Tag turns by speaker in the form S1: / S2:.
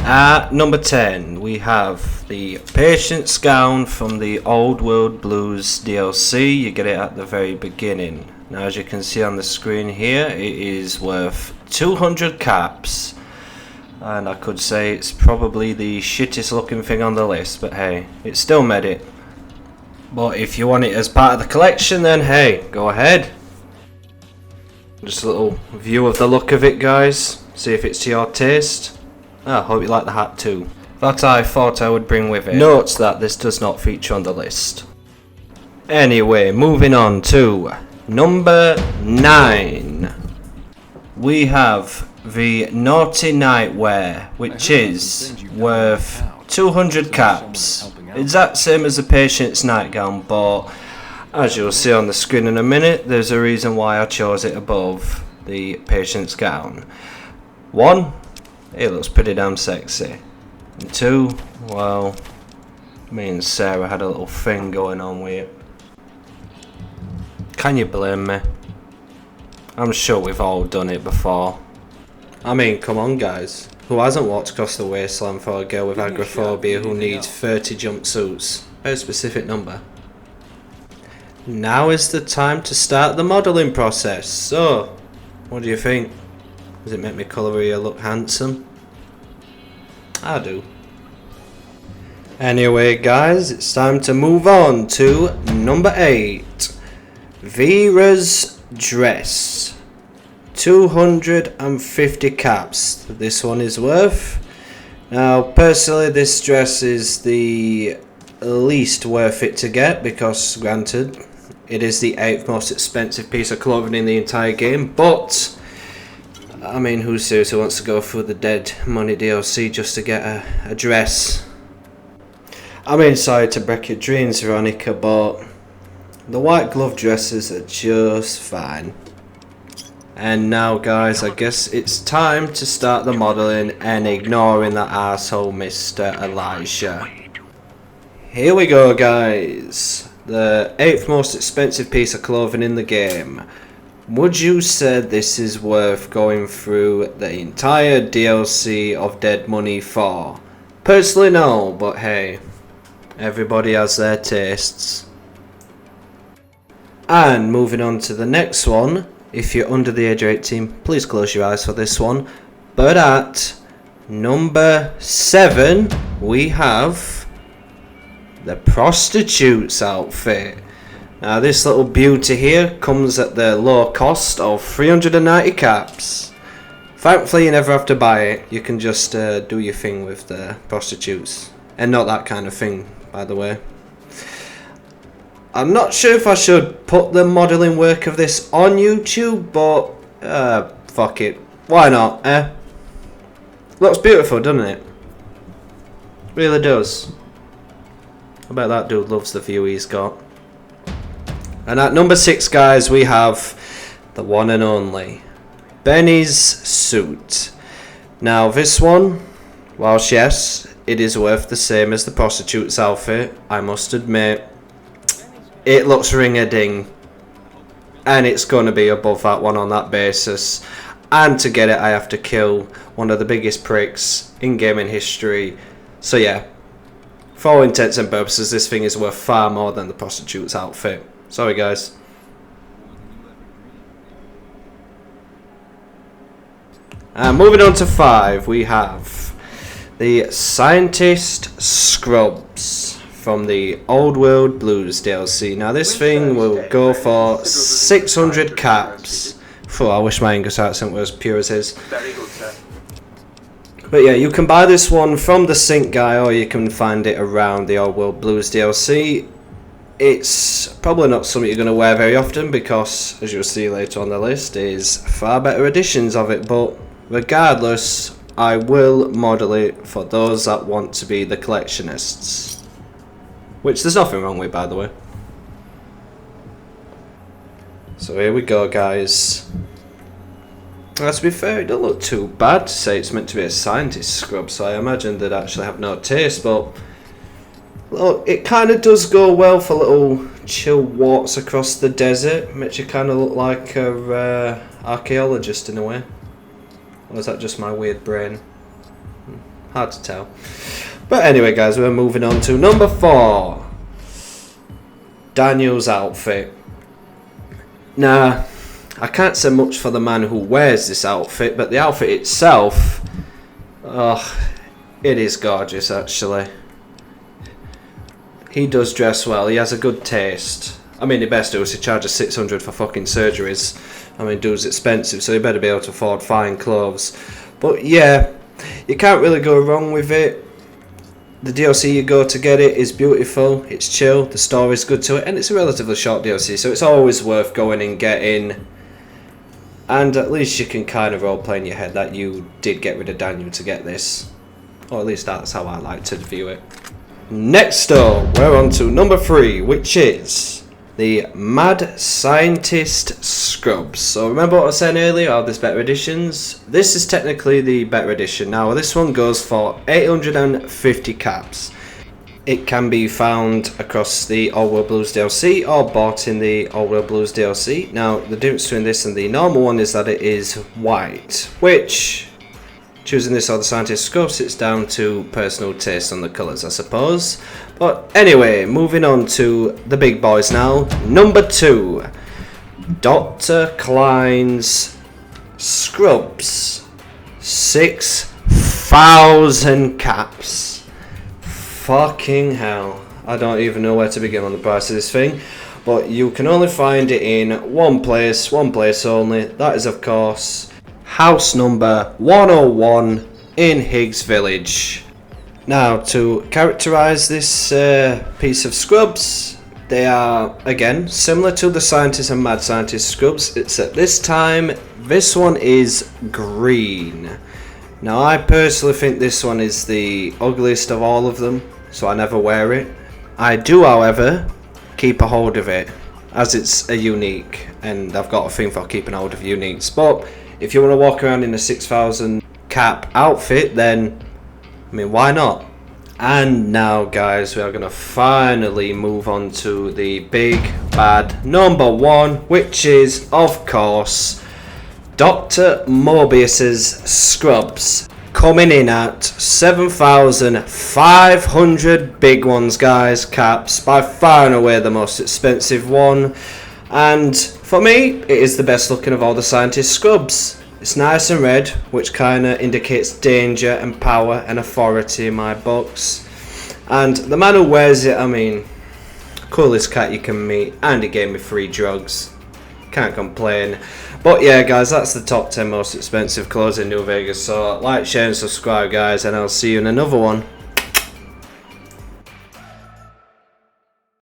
S1: At number 10, we have the Patience Gown from the Old World Blues DLC. You get it at the very beginning. Now, as you can see on the screen here, it is worth 200 caps. And I could say it's probably the shittest looking thing on the list, but hey, it still made it. But if you want it as part of the collection, then hey, go ahead. Just a little view of the look of it, guys. See if it's to your taste. I hope you like the hat too. That I thought I would bring with it. Note that this does not feature on the list. Anyway, moving on to number 9. We have the Naughty Nightwear, which is worth 200 caps. Exact same as the Patience nightgown, but as you'll see on the screen in a minute, there's a reason why I chose it above the Patience gown. 1, it looks pretty damn sexy. And 2, well, me and Sarah had a little thing going on with it. Can you blame me? I'm sure we've all done it before. I mean, come on guys. Who hasn't walked across the wasteland for a girl with agoraphobia who needs 30 jumpsuits? Very specific number. Now is the time to start the modelling process. So, what do you think? Does it make me colour you look handsome? I do. Anyway guys, it's time to move on to number 8. Veras Dress. 250 caps this one is worth. Now personally this dress is the least worth it to get because granted it is the 8th most expensive piece of clothing in the entire game, but I mean, who seriously wants to go through the Dead Money DLC just to get a dress? I mean, sorry to break your dreams, Veronica, but the white glove dresses are just fine. And now, guys, I guess it's time to start the modelling and ignoring that arsehole Mr. Elijah. Here we go, guys. The 8th most expensive piece of clothing in the game. Would you say this is worth going through the entire DLC of Dead Money for? Personally no, but hey, everybody has their tastes. And moving on to the next one, if you're under the age of 18, please close your eyes for this one. But at number 7, we have the Prostitute's Outfit. Now this little beauty here comes at the low cost of 390 caps. Thankfully you never have to buy it, you can just do your thing with the prostitutes. And not that kind of thing, by the way. I'm not sure if I should put the modelling work of this on YouTube, but fuck it. Why not, eh? Looks beautiful, doesn't it? Really does. I bet that dude loves the view he's got. And at number 6, guys, we have the one and only Benny's suit. Now this one, whilst yes, it is worth the same as the Prostitute's Outfit, I must admit, it looks ring-a-ding. And it's going to be above that one on that basis. And to get it, I have to kill one of the biggest pricks in gaming history. So yeah, for all intents and purposes, this thing is worth far more than the Prostitute's Outfit. Sorry guys. And moving on to 5, we have the Scientist Scrubs from the Old World Blues DLC. Now this thing will go for 600 caps. Oh, I wish my English accent was as pure as his.
S2: Very good, sir.
S1: But yeah, you can buy this one from the Sync guy, or you can find it around the Old World Blues DLC. It's probably not something you're going to wear very often because, as you'll see later on the list, is far better editions of it. But regardless, I will model it for those that want to be the collectionists. Which there's nothing wrong with, by the way. So here we go, guys. Well, to be fair, it don't look too bad to say it's meant to be a scientist scrub, so I imagine they'd actually have no taste, but look, it kind of does go well for little chill walks across the desert. Makes you kind of look like a archaeologist in a way. Or is that just my weird brain? hard to tell. But anyway, guys, we're moving on to number 4. Daniel's outfit. Now, I can't say much for the man who wears this outfit, but the outfit itself, oh, it is gorgeous actually. He does dress well, he has a good taste. I mean, the best do is he charges 600 for fucking surgeries. I mean, dude's expensive, so you better be able to afford fine clothes. But yeah, you can't really go wrong with it. The DLC you go to get it is beautiful, it's chill, the story's good to it, and it's a relatively short DLC, so it's always worth going and getting. And at least you can kind of roleplay in your head that you did get rid of Daniel to get this. Or at least that's how I like to view it. Next up, we're on to number 3, which is the Mad Scientist Scrubs. So remember what I was saying earlier, all these better editions? This is technically the better edition. Now this one goes for 850 caps. It can be found across the All World Blues DLC or bought in the All World Blues DLC. Now the difference between this and the normal one is that it is white, which, choosing this or the Scientist Scrubs, it's down to personal taste on the colours, I suppose. But anyway, moving on to the big boys now. Number 2, Dr. Klein's Scrubs. 6,000 caps. Fucking hell. I don't even know where to begin on the price of this thing. But you can only find it in one place only. That is, of course, house number 101 in Higgs Village. Now, to characterize this piece of scrubs, they are, again, similar to the Scientist and Mad Scientist scrubs, except this time, this one is green. Now, I personally think this one is the ugliest of all of them, so I never wear it. I do, however, keep a hold of it, as it's a unique, and I've got a thing for keeping hold of uniques. But if you want to walk around in a 6,000 cap outfit, then I mean, why not? And now, guys, we are going to finally move on to the big bad number 1, which is, of course, Dr. Morbius's Scrubs. Coming in at 7,500 big ones, guys, caps. By far and away the most expensive one. And for me, it is the best looking of all the Scientist Scrubs. It's nice and red, which kind of indicates danger and power and authority in my books. And the man who wears it, I mean, coolest cat you can meet, and he gave me free drugs. Can't complain. But yeah, guys, that's the top 10 most expensive clothes in New Vegas. So like, share and subscribe, guys, and I'll see you in another one.